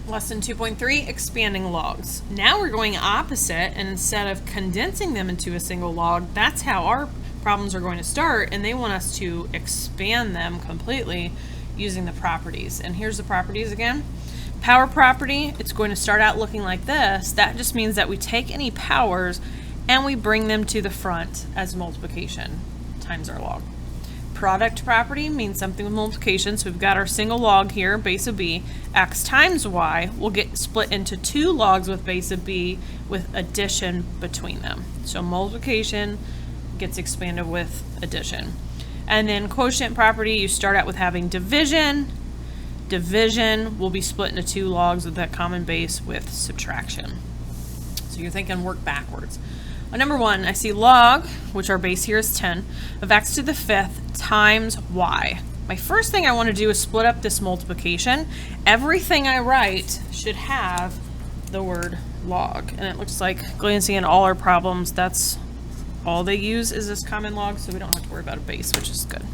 Lesson 2.3, expanding logs. Now we're going opposite, and instead of condensing them into a single log, that's how our problems are going to start, and they want us to expand them completely using the properties. And here's the properties again. Power property, it's going to start out looking like this. That just means that we take any powers and we bring them to the front as multiplication times our log. Product property means something with multiplication, so we've got our single log here, base of b. X times y will get split into two logs with base of b with addition between them. So multiplication gets expanded with addition. And then quotient property, you start out with having division. Division will be split into two logs with that common base with subtraction. So you're thinking work backwards. On number 1, I see log, which our base here is 10, of x to the 5th times y. My first thing I want to do is split up this multiplication. Everything I write should have the word log. And it looks like, glancing at all our problems, that's all they use is this common log, so we don't have to worry about a base, which is good.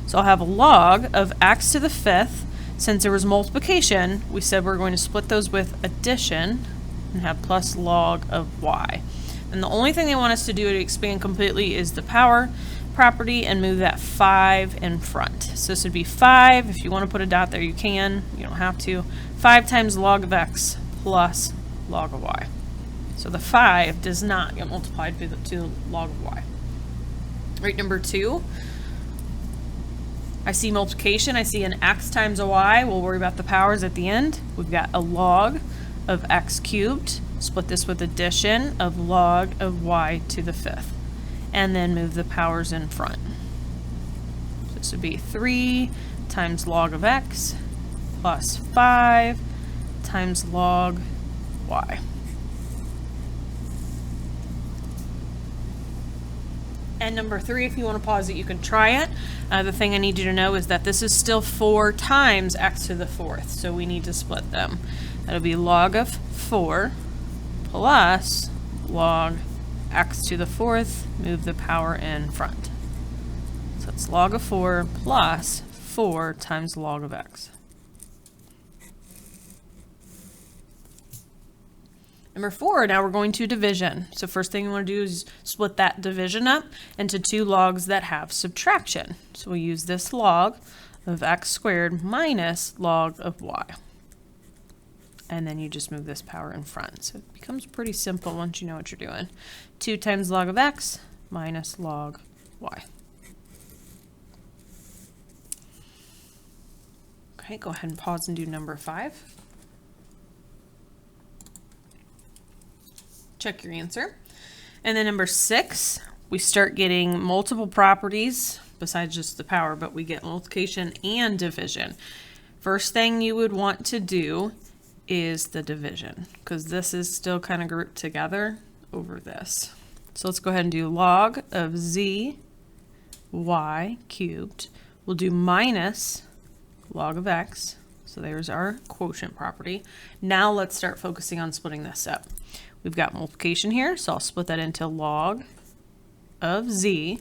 So I'll have a log of x to the 5th. Since there was multiplication, we said we're going to split those with addition and have plus log of y. And the only thing they want us to do to expand completely is the power property and move that 5 in front. So this would be 5. If you want to put a dot there, you can. You don't have to. 5 times log of x plus log of y. So the 5 does not get multiplied to log of y. Right, number 2. I see multiplication. I see an x times a y. We'll worry about the powers at the end. We've got a log of x cubed. Split this with addition of log of y to the 5th. And then move the powers in front. So this would be 3 times log of x plus 5 times log y. And number 3, if you want to pause it, you can try it. The thing I need you to know is that this is still 4 times x to the 4th, so we need to split them. That'll be log of 4 plus log x to the 4th, move the power in front. So it's log of 4 plus 4 times log of x. Number 4, now we're going to division. So first thing you want to do is split that division up into two logs that have subtraction. So we use this log of x squared minus log of y. And then you just move this power in front. So it becomes pretty simple once you know what you're doing. 2 times log of x minus log y. Okay, go ahead and pause and do number 5. Check your answer. And then number 6, we start getting multiple properties besides just the power, but we get multiplication and division. First thing you would want to do is the division, because this is still kind of grouped together over this. So let's go ahead and do log of z y cubed. We'll do minus log of x. So there's our quotient property. Now let's start focusing on splitting this up. We've got multiplication here, so I'll split that into log of z.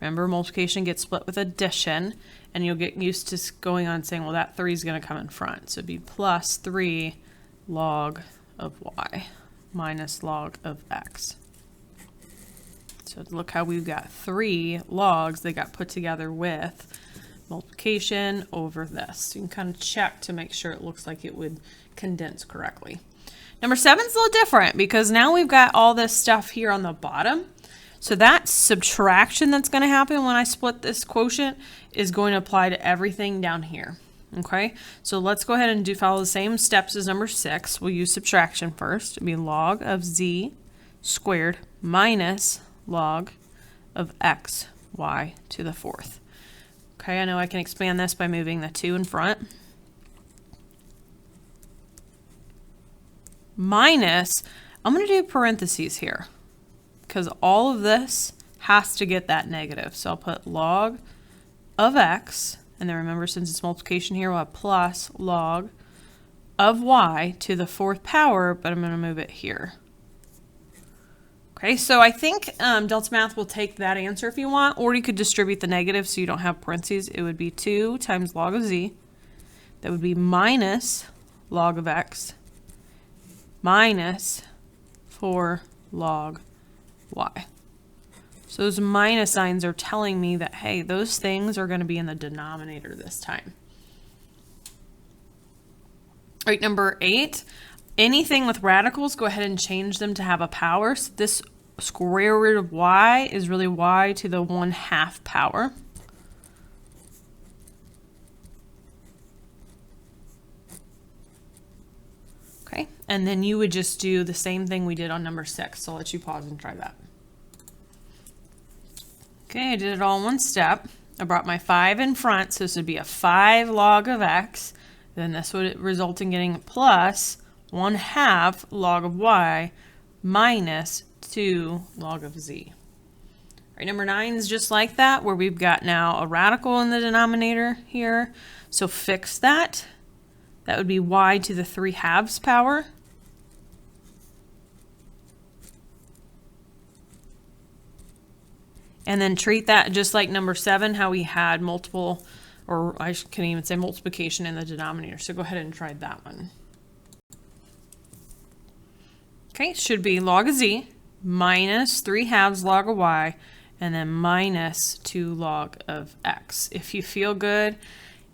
Remember, multiplication gets split with addition, and you'll get used to going on saying, well, that 3 is going to come in front. So it'd be plus 3 log of y minus log of x. So look how we've got 3 logs that got put together with multiplication over this. So you can kind of check to make sure it looks like it would condense correctly. Number 7 is a little different because now we've got all this stuff here on the bottom. So that subtraction that's going to happen when I split this quotient is going to apply to everything down here. Okay, so let's go ahead and follow the same steps as number 6. We'll use subtraction first. It'll be log of z squared minus log of x y to the 4th. Okay, I know I can expand this by moving the 2 in front. Minus, I'm going to do parentheses here because all of this has to get that negative. So I'll put log of x, and then remember, since it's multiplication here, we'll have plus log of y to the 4th power, but I'm going to move it here. Okay, so I think Delta Math will take that answer if you want, or you could distribute the negative so you don't have parentheses. It would be 2 times log of z. That would be minus log of x minus 4 log y. So those minus signs are telling me that, hey, those things are going to be in the denominator this time. All right, number 8, anything with radicals, go ahead and change them to have a power. So this square root of y is really y to the 1/2 power. Okay, and then you would just do the same thing we did on number 6. So I'll let you pause and try that. Okay, I did it all in one step. I brought my 5 in front, so this would be a 5 log of x. Then this would result in getting plus 1/2 log of y minus 2 log of z. All right, number 9 is just like that, where we've got now a radical in the denominator here. So fix that. That would be y to the 3/2 power. And then treat that just like number 7, how we had multiple, or I can even say multiplication in the denominator. So go ahead and try that one. Okay, should be log of z minus 3/2 log of y, and then minus 2 log of x. If you feel good,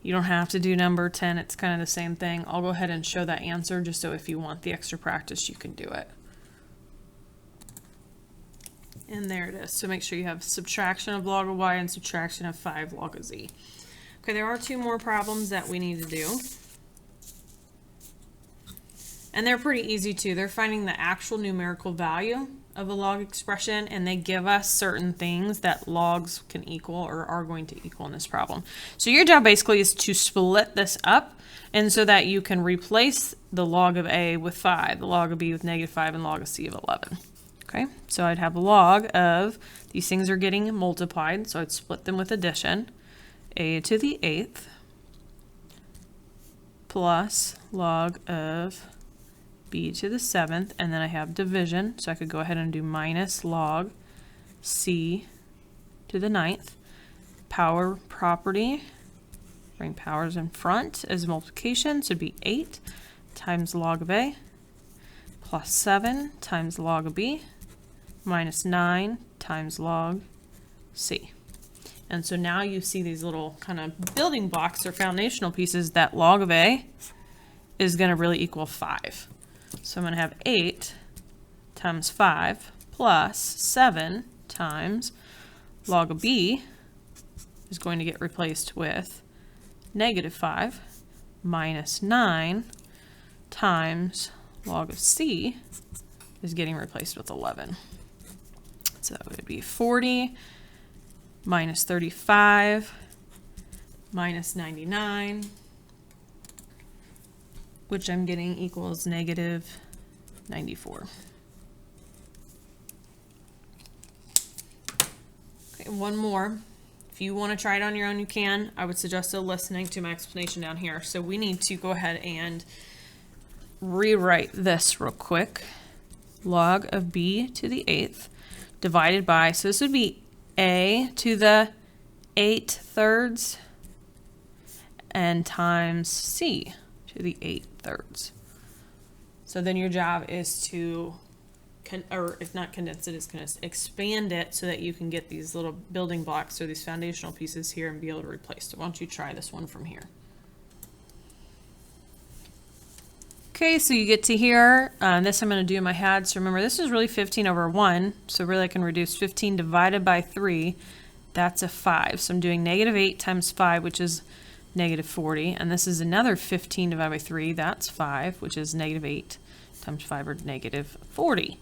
you don't have to do number 10. It's kind of the same thing. I'll go ahead and show that answer just so if you want the extra practice, you can do it. And there it is. So make sure you have subtraction of log of y and subtraction of 5 log of z. Okay, there are 2 more problems that we need to do. And they're pretty easy too. They're finding the actual numerical value of a log expression, and they give us certain things that logs can equal or are going to equal in this problem. So your job basically is to split this up, and so that you can replace the log of a with 5, the log of b with -5, and log of c of 11. Okay, so I'd have a log of, these things are getting multiplied, so I'd split them with addition, a to the 8th plus log of b to the 7th, and then I have division, so I could go ahead and do minus log c to the 9th. Power property, bring powers in front as multiplication, so it'd be 8 times log of a plus 7 times log of b minus 9 times log c. And so now you see these little kind of building blocks or foundational pieces that log of a is going to really equal 5. So I'm going to have 8 times 5 plus 7 times log of b is going to get replaced with -5 minus 9 times log of c is getting replaced with 11. So it would be 40 minus 35 minus 99, which I'm getting equals -94. Okay, one more. If you want to try it on your own, you can. I would suggest still listening to my explanation down here. So we need to go ahead and rewrite this real quick. Log of b to the 8th divided by, so this would be a to the 8/3 and times c to the 8/3. So then your job is to, or if not condense it, is going to expand it so that you can get these little building blocks or these foundational pieces here and be able to replace. So why don't you try this one from here? Okay, so you get to here. This I'm going to do in my head. So remember, this is really 15 over 1. So really I can reduce 15 divided by 3. That's a 5. So I'm doing -8 times 5, which is -40. And this is another 15 divided by 3. That's 5, which is -8 times 5, or -40.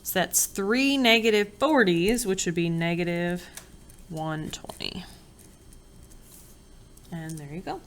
So that's 3 -40s, which would be -120. And there you go.